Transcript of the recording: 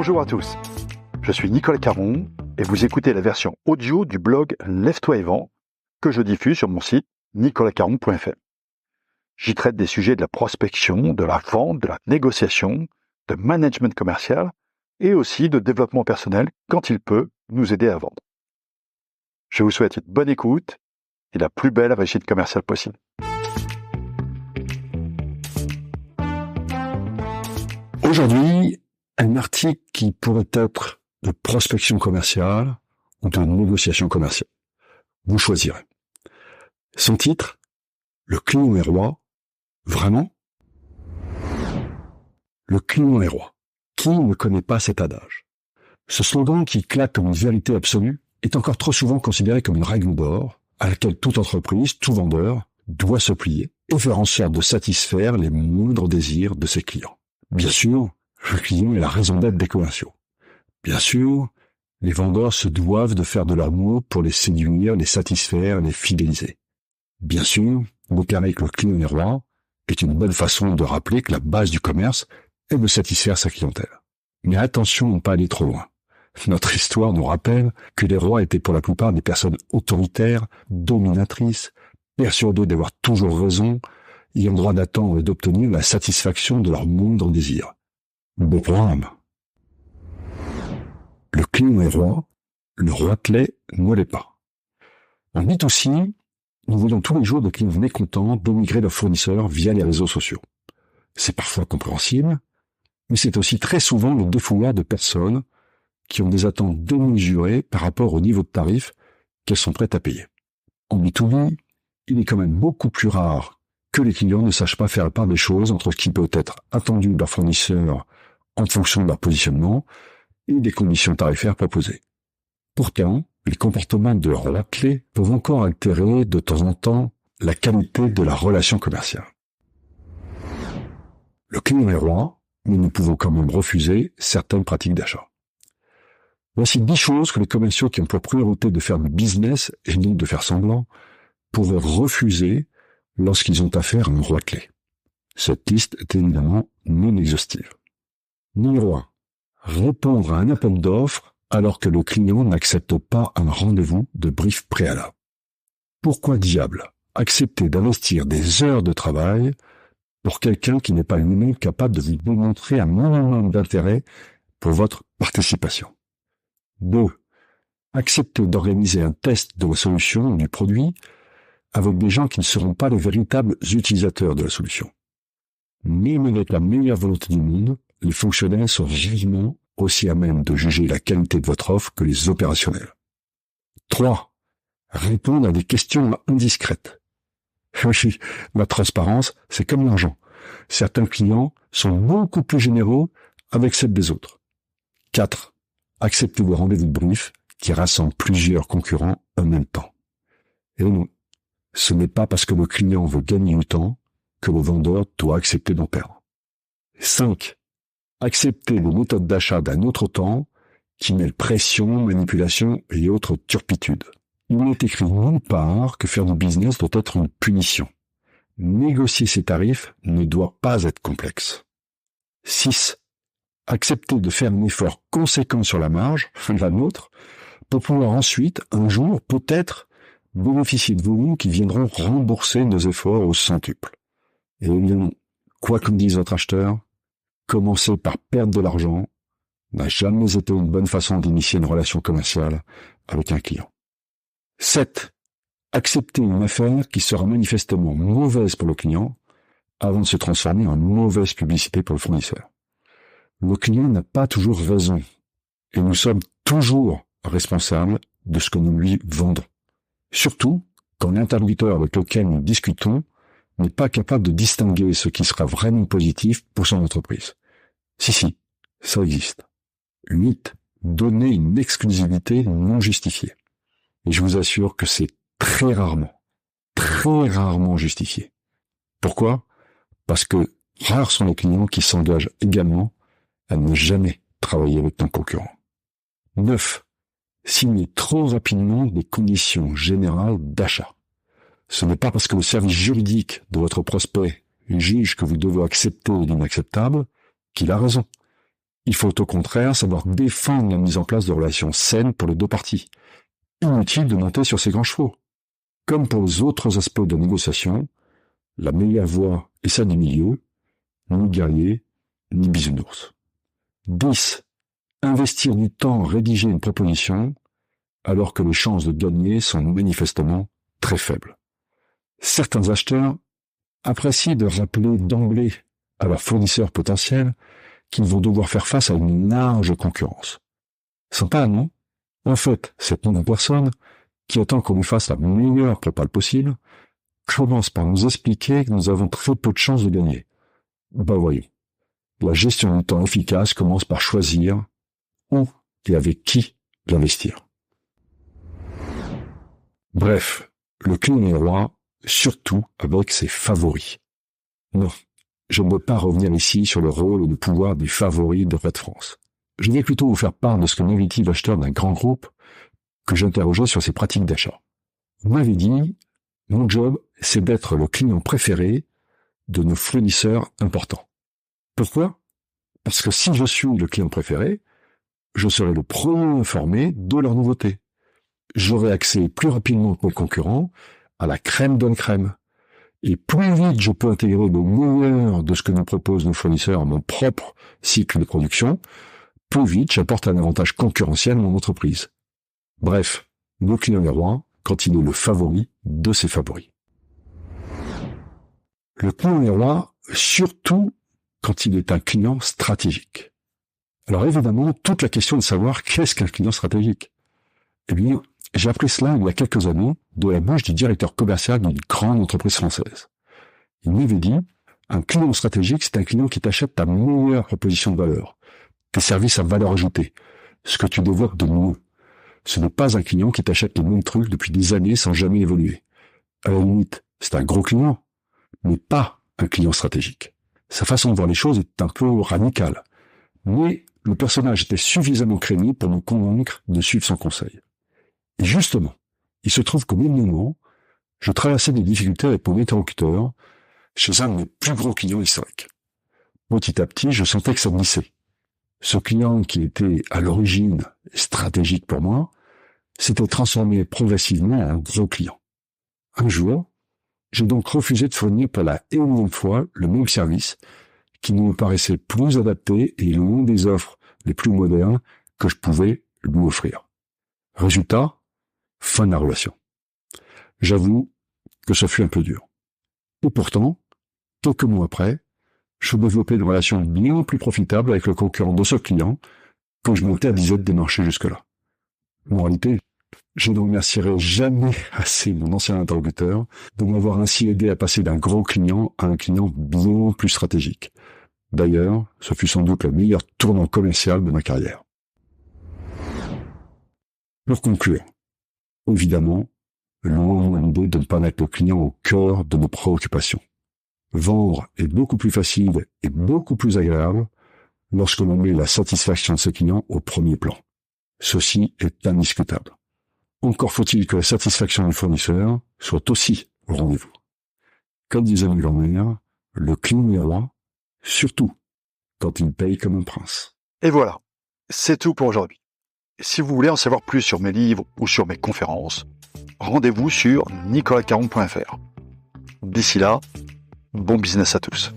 Bonjour à tous, je suis Nicolas Caron et vous écoutez la version audio du blog Lève-toi et vends que je diffuse sur mon site nicolascaron.fr. J'y traite des sujets de la prospection, de la vente, de la négociation, de management commercial et aussi de développement personnel quand il peut nous aider à vendre. Je vous souhaite une bonne écoute et la plus belle réussite commerciale possible. Aujourd'hui, un article qui pourrait être de prospection commerciale ou de négociation commerciale. Vous choisirez. Son titre, le client est roi. Vraiment? Le client est roi. Qui ne connaît pas cet adage? Ce slogan qui claque comme une vérité absolue est encore trop souvent considéré comme une règle d'or à laquelle toute entreprise, tout vendeur doit se plier et faire en sorte de satisfaire les moindres désirs de ses clients. Bien sûr, le client est la raison d'être des commerciaux. Bien sûr, les vendeurs se doivent de faire de leur mieux pour les séduire, les satisfaire, les fidéliser. Bien sûr, déclarer que le client est roi est une bonne façon de rappeler que la base du commerce est de satisfaire sa clientèle. Mais attention à ne pas aller trop loin. Notre histoire nous rappelle que les rois étaient pour la plupart des personnes autoritaires, dominatrices, persuadées d'avoir toujours raison, ayant droit d'attendre et d'obtenir la satisfaction de leurs moindres désirs. Beau programme. Le client est roi, le roitelet ne l'est pas. En B2C, nous voyons tous les jours des clients mécontents dénigrer leurs fournisseurs via les réseaux sociaux. C'est parfois compréhensible, mais c'est aussi très souvent le défouloir de personnes qui ont des attentes démesurées par rapport au niveau de tarif qu'elles sont prêtes à payer. En B2B, il est quand même beaucoup plus rare que les clients ne sachent pas faire la part des choses entre ce qui peut être attendu de leur fournisseur en fonction de leur positionnement et des conditions tarifaires proposées. Pourtant, les comportements de roitelet peuvent encore altérer de temps en temps la qualité de la relation commerciale. Le client est roi, mais nous pouvons quand même refuser certaines pratiques d'achat. Voici 10 choses que les commerciaux qui ont pour priorité de faire du business et non de faire semblant pourraient refuser lorsqu'ils ont affaire à un roitelet. Cette liste est évidemment non exhaustive. Numéro 1. Répondre à un appel d'offres alors que le client n'accepte pas un rendez-vous de brief préalable. Pourquoi diable accepter d'investir des heures de travail pour quelqu'un qui n'est pas lui-même capable de vous démontrer un minimum d'intérêt pour votre participation? 2. Accepter d'organiser un test de la solution ou du produit avec des gens qui ne seront pas les véritables utilisateurs de la solution. Même avec la meilleure volonté du monde, les fonctionnaires sont vivement aussi à même de juger la qualité de votre offre que les opérationnels. 3. Répondre à des questions indiscrètes. Oui, la transparence, c'est comme l'argent. Certains clients sont beaucoup plus généreux avec celle des autres. 4. Accepter le rendez-vous de brief qui rassemble plusieurs concurrents en même temps. Et non, ce n'est pas parce que le client veut gagner du temps que le vendeur doit accepter d'en perdre. 5. Accepter les méthodes d'achat d'un autre temps qui mêlent pression, manipulation et autres turpitudes. Il n'est écrit nulle part que faire du business doit être une punition. Négocier ses tarifs ne doit pas être complexe. 6. Accepter de faire un effort conséquent sur la marge, la nôtre, pour pouvoir ensuite, un jour, peut-être, bénéficier de volumes qui viendront rembourser nos efforts au centuple. Et bien, quoi qu'en dise votre acheteur, commencer par perdre de l'argent n'a jamais été une bonne façon d'initier une relation commerciale avec un client. 7. Accepter une affaire qui sera manifestement mauvaise pour le client avant de se transformer en mauvaise publicité pour le fournisseur. Le client n'a pas toujours raison et nous sommes toujours responsables de ce que nous lui vendons. Surtout quand l'interlocuteur avec lequel nous discutons n'est pas capable de distinguer ce qui sera vraiment positif pour son entreprise. Si, ça existe. 8. Donner une exclusivité non justifiée. Et je vous assure que c'est très rarement justifié. Pourquoi? Parce que rares sont les clients qui s'engagent également à ne jamais travailler avec ton concurrent. 9. Signer trop rapidement des conditions générales d'achat. Ce n'est pas parce que le service juridique de votre prospect juge que vous devez accepter l'inacceptable qu'il a raison. Il faut au contraire savoir défendre la mise en place de relations saines pour les deux parties. Inutile de monter sur ces grands chevaux. Comme pour les autres aspects de négociation, la meilleure voie est celle du milieu, ni guerrier, ni bisounours. 10. Investir du temps à rédiger une proposition, alors que les chances de gagner sont manifestement très faibles. Certains acheteurs apprécient de rappeler d'emblée à leurs fournisseurs potentiels qu'ils vont devoir faire face à une large concurrence. Sympa, non? En fait, cette nouvelle personne, qui attend qu'on lui fasse la meilleure propale possible, commence par nous expliquer que nous avons très peu de chances de gagner. Voyons. La gestion du temps efficace commence par choisir où et avec qui l'investir. Bref, le client est roi, surtout avec ses favoris. Non, je ne veux pas revenir ici sur le rôle et le pouvoir des favoris de Red France. Je vais plutôt vous faire part de ce que m'avait-il l'acheteur d'un grand groupe que j'interrogeais sur ses pratiques d'achat. Vous m'avez dit, mon job, c'est d'être le client préféré de nos fournisseurs importants. Pourquoi? Parce que si je suis le client préféré, je serai le premier informé de leurs nouveautés. J'aurai accès plus rapidement que mes concurrents à la crème de la crème. Et plus vite je peux intégrer le meilleur de ce que nous proposent nos fournisseurs à mon propre cycle de production, plus vite j'apporte un avantage concurrentiel à mon entreprise. Bref, le client est roi quand il est le favori de ses favoris. Le client est roi surtout quand il est un client stratégique. Alors évidemment, toute la question de savoir qu'est-ce qu'un client stratégique. Eh bien, j'ai appris cela il y a quelques années de la bouche du directeur commercial d'une grande entreprise française. Il m'avait dit, un client stratégique, c'est un client qui t'achète ta meilleure proposition de valeur, tes services à valeur ajoutée, ce que tu développes de mieux. Ce n'est pas un client qui t'achète les mêmes trucs depuis des années sans jamais évoluer. À la limite, c'est un gros client, mais pas un client stratégique. Sa façon de voir les choses est un peu radicale. Mais le personnage était suffisamment crédible pour me convaincre de suivre son conseil. Et justement, il se trouve qu'au même moment, je traversais des difficultés avec mon interlocuteur chez un de mes plus gros clients historiques. Petit à petit, je sentais que ça glissait. Ce client qui était à l'origine stratégique pour moi, s'était transformé progressivement en gros client. Un jour, j'ai donc refusé de fournir pour la énième fois le même service qui me paraissait plus adapté et l'une des offres les plus modernes que je pouvais lui offrir. Résultat, fin de la relation. J'avoue que ça fut un peu dur. Et pourtant, quelques mois après, je développais une relation bien plus profitable avec le concurrent de ce client quand je m'interdisais de démarcher jusque-là. En réalité, je ne remercierai jamais assez mon ancien interlocuteur de m'avoir ainsi aidé à passer d'un gros client à un client bien plus stratégique. D'ailleurs, ce fut sans doute le meilleur tournant commercial de ma carrière. Pour conclure, évidemment, loin l'idée de ne pas mettre le client au cœur de nos préoccupations. Vendre est beaucoup plus facile et beaucoup plus agréable lorsque l'on met la satisfaction de ses clients au premier plan. Ceci est indiscutable. Encore faut-il que la satisfaction du fournisseur soit aussi au rendez-vous. Comme disait ma grand-mère, le client est roi, surtout quand il paye comme un prince. Et voilà, c'est tout pour aujourd'hui. Si vous voulez en savoir plus sur mes livres ou sur mes conférences, rendez-vous sur nicolascaron.fr. D'ici là, bon business à tous.